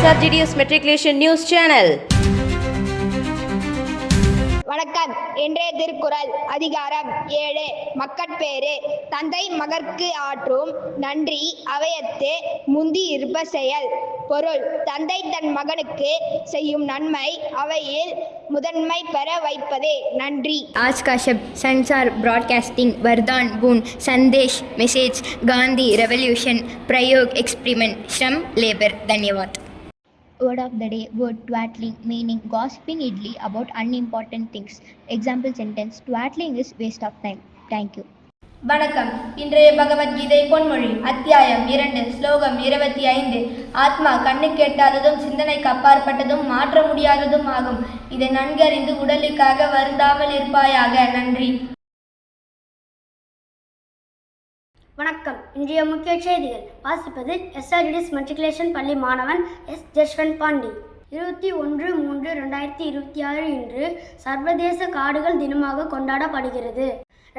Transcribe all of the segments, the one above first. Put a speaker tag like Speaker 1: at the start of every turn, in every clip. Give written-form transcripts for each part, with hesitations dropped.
Speaker 1: SRGDS Matriculation News Channel.
Speaker 2: வணக்கம். இன்றைய திருக்குறள் அதிகாரம் 7 மக்கட்பேறு. தந்தை மகற்கு ஆற்றும் நன்றி அவையத்து முந்தி இருப்ப செயல். பொருள்: தந்தை தன் மகனுக்கு செய்யும் நன்மை அவையில் முதன்மை பெற வைப்பதே நன்றி.
Speaker 3: आज का शब्द संचार, ब्रॉडकास्टिंग, वरदान, गुण, संदेश, मैसेज, गांधी, रेवोल्यूशन, प्रयोग, एक्सपेरिमेंट, श्रम, लेबर. धन्यवाद.
Speaker 4: Word of the day: word twattling, meaning gossiping idly about unimportant things. Example sentence: twattling is waste of time. Thank you.
Speaker 5: வணக்கம். இன்றைய பகவத்கீதை பொன்மொழி அத்தியாயம் 2 ஸ்லோகம் 25. ஆத்மா கண்ணுக்கு எட்டாததும் சிந்தனைக்கு அப்பாற்பட்டதும் மாற்ற முடியாததும் ஆகும். இதை நன்கறிந்து உடலுக்காக வருந்தாமல் இருப்பாயாக. நன்றி.
Speaker 6: வணக்கம். இன்றைய முக்கிய செய்திகள் வாசிப்பது SRGDS மெட்ரிகுலேஷன் பள்ளி மாணவன் எஸ் ஜஸ்வந்த் பாண்டி. 21/3/2026 இன்று சர்வதேச காடுகள் தினமாக கொண்டாடப்படுகிறது.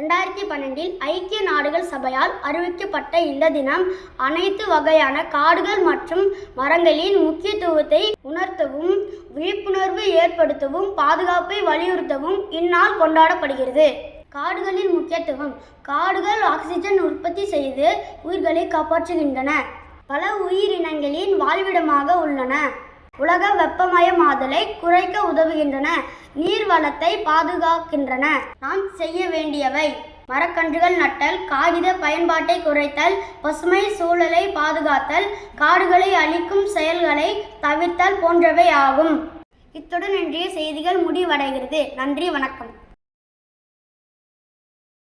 Speaker 6: 2012 ஐக்கிய நாடுகள் சபையால் அறிவிக்கப்பட்ட இந்த தினம் அனைத்து வகையான காடுகள் மற்றும் மரங்களின் முக்கியத்துவத்தை உணர்த்தவும், விழிப்புணர்வு ஏற்படுத்தவும், பாதுகாப்பை வலியுறுத்தவும் இந்நாள் கொண்டாடப்படுகிறது. காடுகளின் முக்கியத்துவம்: காடுகள் ஆக்சிஜன் உற்பத்தி செய்து உயிர்களை காப்பாற்றுகின்றன. பல உயிரினங்களின் வாழ்விடமாக உள்ளன. உலக வெப்பமயமாதலை குறைக்க உதவுகின்றன. நீர் வளத்தை பாதுகாக்கின்றன. நாம் செய்ய வேண்டியவை: மரக்கன்றுகள் நட்டல், காகித பயன்பாட்டை குறைத்தல், பசுமை சூழலை பாதுகாத்தல், காடுகளை அழிக்கும் செயல்களை தவிர்த்தல் போன்றவை ஆகும். இத்துடன் இன்றைய செய்திகள் முடிவடைகிறது. நன்றி, வணக்கம்.